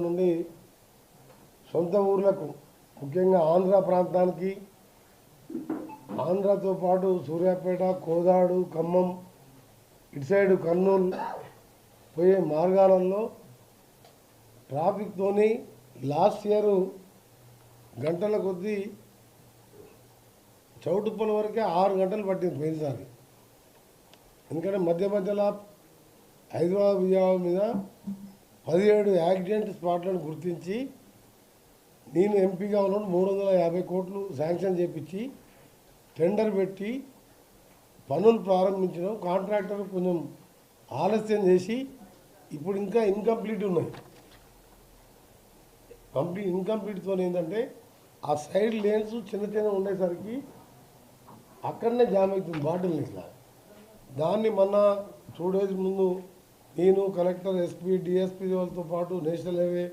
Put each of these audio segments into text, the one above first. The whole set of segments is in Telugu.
నుండి సొంత ఊర్లకు ముఖ్యంగా ఆంధ్ర ప్రాంతానికి ఆంధ్రతో పాటు సూర్యాపేట కోదాడు ఖమ్మం ఇటు సైడ్ కర్నూలు పోయే మార్గాలలో ట్రాఫిక్తోని లాస్ట్ ఇయర్ గంటల కొద్దీ చౌటుప్పల వరకే 6 గంటలు పట్టింది పోయినసారి. ఎందుకంటే మధ్య మధ్యలో హైదరాబాద్ విజయవాడ మీద 17 యాక్సిడెంట్ స్పాట్లను గుర్తించి నేను ఎంపీగా ఉన్నప్పుడు 350 కోట్లు శాంక్షన్ చేపించి టెండర్ పెట్టి పనులు ప్రారంభించడం. కాంట్రాక్టర్ కొంచెం ఆలస్యం చేసి ఇప్పుడు ఇంకా ఇన్కంప్లీట్ ఉన్నాయి. ఇన్కంప్లీట్తో ఏంటంటే ఆ సైడ్ లేన్స్ చిన్న చిన్న ఉండేసరికి అక్కడనే జామ్ అవుతుంది బాటిల్ ఇట్లా. దాన్ని మొన్న 2 days ముందు నేను కలెక్టర్ ఎస్పీ డిఎస్పీ వాళ్ళతో పాటు నేషనల్ హైవే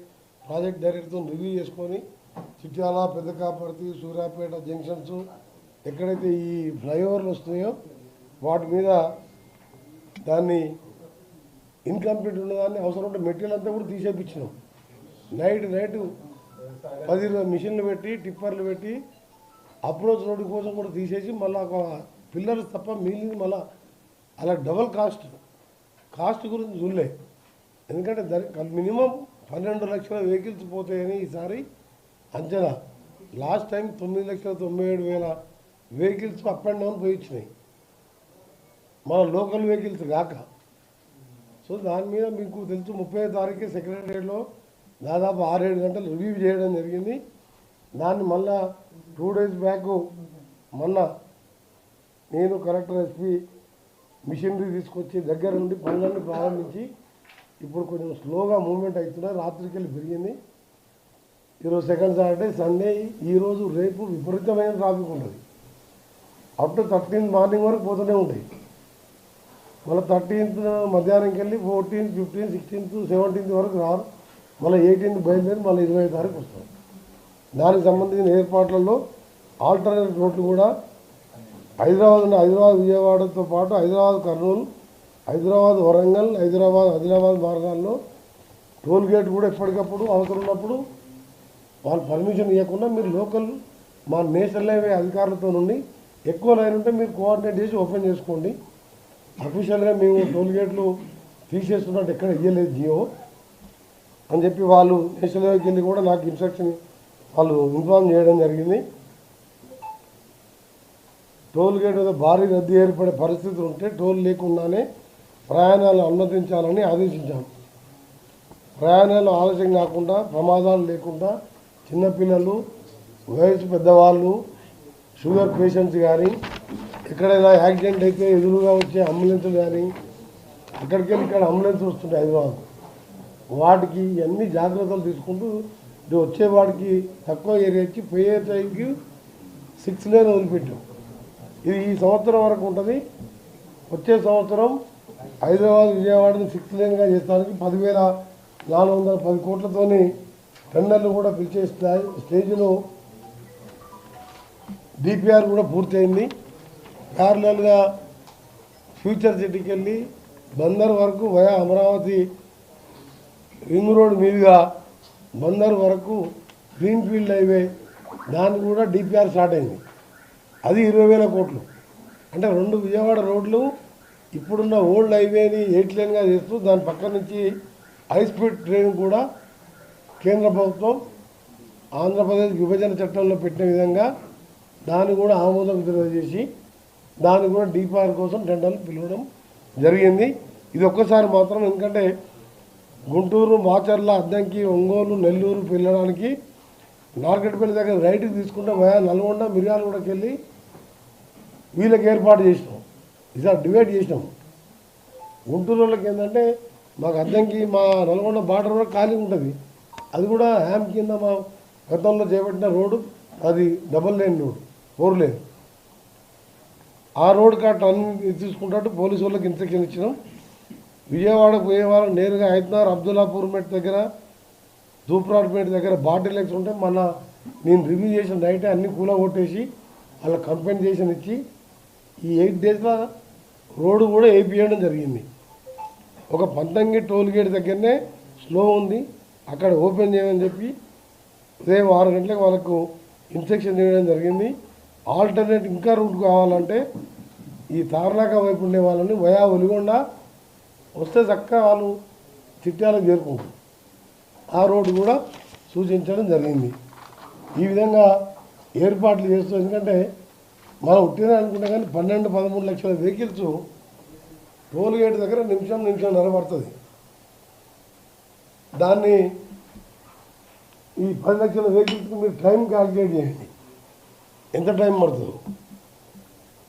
ప్రాజెక్ట్ డైరెక్టర్తో రివ్యూ చేసుకొని చిట్యాల పెద్దకాపర్తి సూర్యాపేట జంక్షన్స్ ఎక్కడైతే ఈ ఫ్లైఓవర్లు వస్తున్నాయో వాటి మీద దాన్ని ఇన్కంప్లీట్ ఉన్నదాన్ని అవసరం ఉంటే మెటీరియల్ అంతా కూడా తీసేపించినాం. నైట్ 10-20 మిషన్లు పెట్టి టిప్పర్లు పెట్టి అప్రోచ్ రోడ్డు కోసం కూడా తీసేసి మళ్ళీ ఒక పిల్లర్స్ తప్ప మిగిలింది మళ్ళీ అలా డబల్ కాస్ట్ గురించి చూడలే. ఎందుకంటే మినిమం 12 లక్షల వెహికల్స్ పోతాయని ఈసారి అంచనా. Last time 9,97,000 vehicles up and down పోయి వచ్చినాయి, మన లోకల్ వెహికల్స్ కాక. సో దాని మీద మీకు తెలుసు 30వ తారీఖు సెక్రటరియట్లో దాదాపు 6-7 గంటలు రివ్యూ చేయడం జరిగింది. దాన్ని మళ్ళా 2 days బ్యాక్ మొన్న నేను కలెక్టర్ ఎస్పీ మిషనరీ తీసుకొచ్చి దగ్గర నుండి పనులన్నీ ప్రారంభించి ఇప్పుడు కొంచెం స్లోగా మూవ్మెంట్ అవుతున్నాయి. రాత్రికి వెళ్ళి పెరిగింది. ఈరోజు సెకండ్ సాటర్డే సండే, ఈరోజు రేపు విపరీతమైన ట్రాఫిక్ ఉంటుంది. అప్ టు 13th మార్నింగ్ వరకు పోతూనే ఉంటాయి. మళ్ళీ 13th మధ్యాహ్నంకి వెళ్ళి 14th 15th 16th 17th వరకు రారు. మళ్ళీ 18th బయలుదేరి మళ్ళీ 20వ తారీఖు వస్తారు. దానికి సంబంధించిన ఏర్పాట్లలో ఆల్టర్నేట్ రోడ్లు కూడా హైదరాబాద్ విజయవాడతో పాటు హైదరాబాద్ కర్నూలు, హైదరాబాద్ వరంగల్, హైదరాబాద్ ఆదిలాబాద్ మార్గాల్లో టోల్ గేట్ కూడా ఎప్పటికప్పుడు అవసరం ఉన్నప్పుడు వాళ్ళు పర్మిషన్ ఇవ్వకుండా మీరు లోకల్ మా నేషనల్ హైవే అధికారులతో నుండి ఎక్కువ లైన్ ఉంటే మీరు కోఆర్డినేట్ చేసి ఓపెన్ చేసుకోండి. అఫీషియల్గా మేము టోల్ గేట్లు తీసేస్తున్నట్టు ఎక్కడ ఇవ్వలేదు జియో అని చెప్పి వాళ్ళు నేషనల్ హైవేకి వెళ్ళి కూడా నాకు ఇన్స్ట్రక్షన్ వాళ్ళు ఇన్ఫార్మ్ చేయడం జరిగింది. టోల్ గేట్ మీద భారీ రద్దీ ఏర్పడే పరిస్థితులు ఉంటే టోల్ లేకుండానే ప్రయాణాలు అనుమతించాలని ఆదేశించాం. ప్రయాణాలు ఆలస్యం కాకుండా, ప్రమాదాలు లేకుండా చిన్నపిల్లలు, వయసు పెద్దవాళ్ళు, షుగర్ పేషెంట్స్ కానీ, ఎక్కడైనా యాక్సిడెంట్ అయితే ఎదురుగా వచ్చే అంబులెన్సులు కానీ, అక్కడికి వెళ్ళి ఇక్కడ అంబులెన్స్ వస్తుంటాయి హైదరాబాద్, వాటికి అన్ని జాగ్రత్తలు తీసుకుంటూ వచ్చేవాడికి తక్కువ ఏరియా ఇచ్చి పోయే టైంకి 6 lane వదిలిపెట్టాం. ఇది ఈ సంవత్సరం వరకు ఉంటుంది. వచ్చే సంవత్సరం హైదరాబాద్ విజయవాడని 6 laneగా చేస్తానికి 10,410 కోట్లతోని టెండర్లు కూడా పిలిచే స్టేజ్లో డిపిఆర్ కూడా పూర్తయింది. ప్యారలల్గా ఫ్యూచర్ సిటీకి వెళ్ళి బందర్ వరకు వయా అమరావతి రింగ్ రోడ్ మీదుగా బందర్ వరకు గ్రీన్ఫీల్డ్ హైవే దాన్ని కూడా డిపిఆర్ స్టార్ట్ అయింది. అది 20,000 కోట్లు. అంటే 2 విజయవాడ రోడ్లు ఇప్పుడున్న ఓల్డ్ హైవేని 8 laneగా చేస్తూ దాని పక్క నుంచి హై స్పీడ్ ట్రైన్ కూడా కేంద్ర ప్రభుత్వం ఆంధ్రప్రదేశ్ విభజన చట్టంలో పెట్టిన విధంగా దాన్ని కూడా ఆమోదం తెలియజేసి దాన్ని కూడా డిపిఆర్ కోసం టెండర్లు పిలవడం జరిగింది. ఇది ఒక్కసారి మాత్రం, ఎందుకంటే గుంటూరు, మాచర్ల, అద్దంకి, ఒంగోలు, నెల్లూరు వెళ్ళడానికి నార్కెట్పల్లి దగ్గర రైట్కి తీసుకుంటే వయా నల్గొండ, మిర్యాలగూడకి వెళ్ళి వీళ్ళకి ఏర్పాటు చేసినాం. ఈసారి డివైడ్ చేసినాం. గుంటూరు వాళ్ళకి ఏంటంటే మాకు అద్దంకి మా నల్గొండ బార్డర్ వరకు ఖాళీ ఉంటుంది. అది కూడా హ్యామ్ కింద మా గతంలో చేపట్టిన రోడ్డు, అది 2 lane రోడ్, 4 lane. ఆ రోడ్ కట్ అన్ని తీసుకుంటూ పోలీసు వాళ్ళకి ఇన్స్ట్రక్షన్ ఇచ్చినాం. విజయవాడకు పోయే వాళ్ళకి నేరుగా హైదరాబాద్ అబ్దుల్లాపూర్ మెట్ దగ్గర, దూప్రాడ్పేట దగ్గర బాటిల్ ఎక్స్ ఉంటే మన నేను రివ్యూ చేసిన నైటే అన్ని కూల కొట్టేసి వాళ్ళ కంపెన్సేషన్ ఇచ్చి ఈ 8 daysలో రోడ్డు కూడా వేయించడం జరిగింది. ఒక పంతంగి టోల్ గేట్ దగ్గరనే స్లో ఉంది. అక్కడ ఓపెన్ చేయమని చెప్పి ఉదయం 6 గంటలకు వాళ్ళకు ఇన్స్ట్రక్షన్ చేయడం జరిగింది. ఆల్టర్నేట్ ఇంకా రూట్ కావాలంటే ఈ తార్నాక వైపు ఉండే వాళ్ళని వయా ఒలిగొండ వస్తే చక్కగా వాళ్ళు చిట్యాలకు చేరుకుంటారు. ఆ రోడ్డు కూడా సూచించడం జరిగింది. ఈ విధంగా ఏర్పాట్లు చేస్తూ, ఎందుకంటే మనం ఉట్టినే అనుకుంటే కానీ 12-13 లక్షల వెహికల్స్ టోల్ గేట్ దగ్గర నిమిషంన్నర పడుతుంది. దాన్ని ఈ 10 లక్షల వెహికల్స్కి మీరు టైం క్యాల్కులేట్ చేయండి, ఎంత టైం పడుతుందో.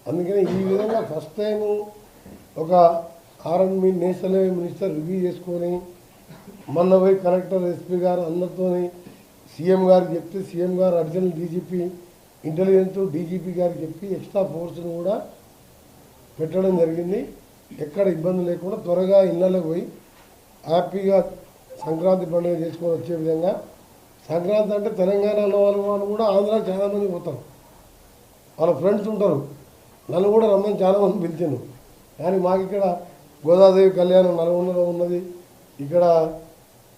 అందుకని ఈ విధంగా ఫస్ట్ టైం ఒక R N B national highway minister review చేసుకొని మొన్న పోయి కలెక్టర్, ఎస్పీ గారు అందరితో సీఎం గారికి చెప్తే సీఎం గారు అడిషనల్ డీజీపీ ఇంటెలిజెన్స్ డీజీపీ గారికి చెప్పి ఎక్స్ట్రా ఫోర్స్ను కూడా పెట్టడం జరిగింది. ఎక్కడ ఇబ్బంది లేకుండా త్వరగా ఇళ్ళకి పోయి హ్యాపీగా సంక్రాంతి పండుగ చేసుకొని వచ్చే విధంగా. సంక్రాంతి అంటే తెలంగాణలో వాళ్ళు కూడా ఆంధ్రాకి చాలామంది పోతారు, వాళ్ళ ఫ్రెండ్స్ ఉంటారు. నన్ను కూడా రమ్మని చాలామంది పిలిచాను. కానీ మాకు ఇక్కడ గోదాదేవి కళ్యాణం నల్గొండలో ఉన్నది. ఇక్కడ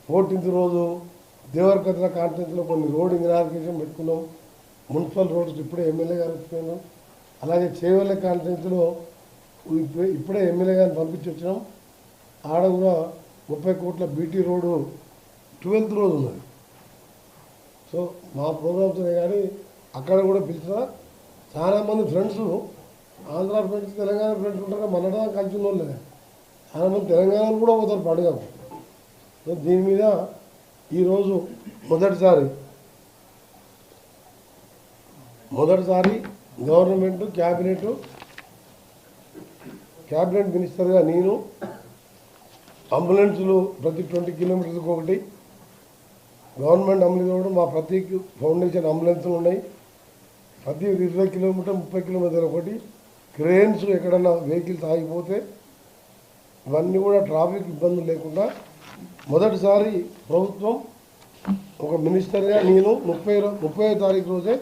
14th రోజు దేవరకద్ర కాన్ఫరెన్స్లో కొన్ని రోడ్ ఇనాగ్రేషన్ పెట్టుకున్నాం. మున్సిపల్ రోడ్స్ ఇప్పుడే ఎమ్మెల్యే గారు వచ్చిపోయినాం. అలాగే చేవెళ్ళ కాన్ఫరెన్స్లో ఇప్పుడే ఎమ్మెల్యే గారిని పంపించి వచ్చినాం. ఆడ కూడా 30 కోట్ల బీటీ రోడ్డు 12th రోజు ఉన్నది. సో మా ప్రోగ్రామ్స్ కానీ అక్కడ కూడా పిలిచిన చాలామంది friends, Andhra friends, Telangana friends ఉంటారు. మనడా కలిసి ఉన్న వాళ్ళు చాలామంది తెలంగాణలో కూడా పోతారు పండుగకు. సో దీని మీద ఈరోజు మొదటిసారి గవర్నమెంట్ క్యాబినెట్ మినిస్టర్గా నేను అంబులెన్సులు ప్రతి 20 కిలోమీటర్లకు ఒకటి గవర్నమెంట్ అమలు చేయడం. మా ప్రతి ఫౌండేషన్ అంబులెన్సులు ఉన్నాయి. ప్రతి 20 కిలోమీటర్ 30 కిలోమీటర్లు ఒకటి. క్రేన్స్ ఎక్కడన్నా వెహికల్స్ ఆగిపోతే ఇవన్నీ కూడా ట్రాఫిక్ ఇబ్బందులు లేకుండా మొదటిసారి ప్రభుత్వం ఒక మినిస్టర్గా నేను 30వ తారీఖు రోజే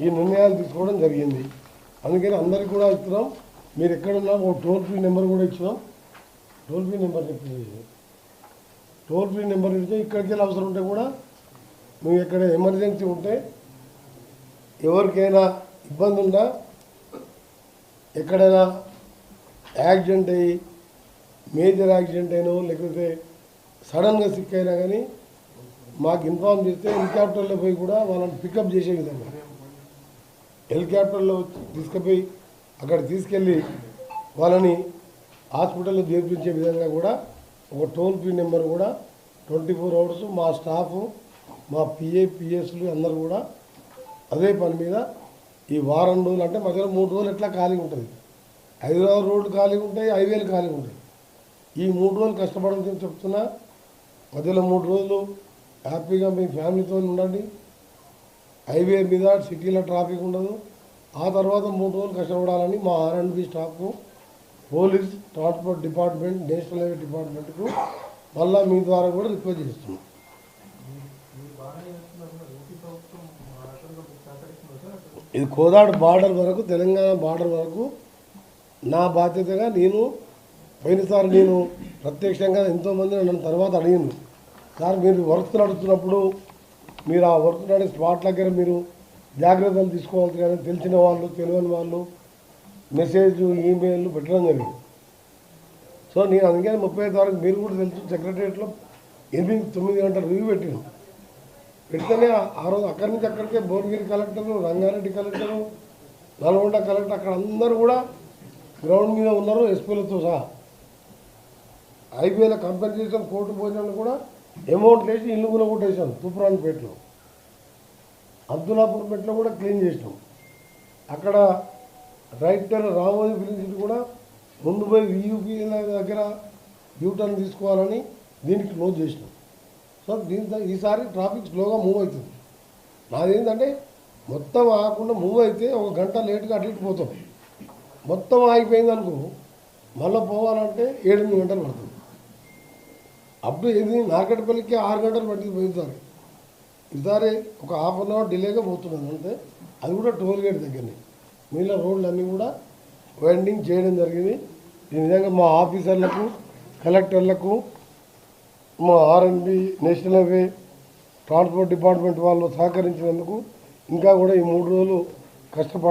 ఈ నిర్ణయాలు తీసుకోవడం జరిగింది. అందుకని అందరికీ కూడా ఇస్తున్నాం. మీరు ఎక్కడున్నా ఒక టోల్ ఫ్రీ నెంబర్ కూడా ఇచ్చినాం. టోల్ ఫ్రీ నెంబర్ ఇస్తే ఇక్కడికి వెళ్ళి అవసరం ఉంటే కూడా మేము ఎక్కడ ఎమర్జెన్సీ ఉంటే ఎవరికైనా ఇబ్బంది ఉందా, ఎక్కడైనా యాక్సిడెంట్ అయ్యి మేజర్ యాక్సిడెంట్ అయినో లేకపోతే సడన్గా సిక్ అయినా కానీ మాకు ఇన్ఫార్మ్ చేస్తే హెలికాప్టర్లో పోయి కూడా వాళ్ళని పికప్ చేసే విధంగా హెలికాప్టర్లో తీసుకుపోయి అక్కడ తీసుకెళ్ళి వాళ్ళని హాస్పిటల్లో చేర్పించే విధంగా కూడా ఒక టోల్ ఫ్రీ నెంబర్ కూడా 24 hours మా స్టాఫ్, మా పిఎస్లు అందరూ కూడా అదే పని మీద ఈ వారం రోజులు, అంటే మధ్యలో 3 రోజులు ఎట్లా ఖాళీ ఉంటుంది. హైదరాబాద్ రోడ్లు ఖాళీ ఉంటాయి, హైవేలు ఖాళీ ఉంటాయి. ఈ 3 రోజులు కష్టపడాలని చెప్తున్నా. మధ్యలో 3 రోజులు హ్యాపీగా మీ ఫ్యామిలీతో ఉండండి. హైవే మీద సిటీలో ట్రాఫిక్ ఉండదు. ఆ తర్వాత 3 రోజులు కష్టపడాలని మా ఆర్ఎండ్బి స్టాఫ్కు, police, transport department, national highway డిపార్ట్మెంట్కు మళ్ళీ మీ ద్వారా కూడా రిక్వెస్ట్ చేస్తున్నాం. ఇది కోదాడ బార్డర్ వరకు, తెలంగాణ బార్డర్ వరకు నా బాధ్యతగా నేను పోయినసారి నేను ప్రత్యక్షంగా ఎంతోమంది నన్ను తర్వాత అడిగింది, సార్ మీరు వర్క్ నడుస్తున్నప్పుడు మీరు ఆ వర్క్ నడే స్పాట్ దగ్గర మీరు జాగ్రత్తలు తీసుకోవాలి కానీ తెలిసిన వాళ్ళు తెలియని వాళ్ళు మెసేజ్ ఈమెయిల్ పెట్టడం జరిగింది. సో నేను అందుకని 30వ తారీఖు మీరు కూడా తెలుసు సెక్రటరియట్లో 8-9 గంటల రివ్యూ పెట్టాను. పెడితేనే ఆ రోజు అక్కడి నుంచి అక్కడికే Bhuvanagiri collector, Rangareddy collector, Nalgonda collector అక్కడ అందరూ కూడా గ్రౌండ్ మీద ఉన్నారు, ఎస్పీలతో సహా. హైవేల కంపెన్సేషన్ కోర్టు భోజనాలు కూడా అమౌంట్ వేసి ఇల్లు కూడా కొట్టేసాం. తూప్రాన్పేటలో, అబ్దుల్లాపూర్పేటలో కూడా క్లీన్ చేసినాం. అక్కడ రైట్ టర్న్ రామోజీ ఫిలిం కూడా ముందు పోయి వియూపీల దగ్గర యూటర్న్ తీసుకోవాలని దీనికి క్లోజ్ చేసినాం. సో దీంతో ఈసారి ట్రాఫిక్ స్లోగా మూవ్ అవుతుంది. నాదేంటంటే మొత్తం ఆగకుండా మూవ్ అయితే 1 గంట లేట్గా అటు ఇటు పోతాం. మొత్తం ఆగిపోయింది అనుకో, మళ్ళీ పోవాలంటే 7-8 గంటలు పడుతుంది. అప్పుడు ఏది నార్కట్పల్లికి 6 గంటలు పట్టింది పోయింది. ఈసారి ఒక ½ అన్ అవర్ డిలేగా పోతున్నాను అంతే. అది కూడా టోల్ గేట్ దగ్గరనే. మిగిలిన రోడ్లు అన్నీ కూడా వైండింగ్ చేయడం జరిగింది. ఈ విధంగా మా ఆఫీసర్లకు, కలెక్టర్లకు, మా R N B, national highway, transport department వాళ్ళు సహకరించినందుకు ఇంకా కూడా ఈ 3 రోజులు కష్టపడాలి.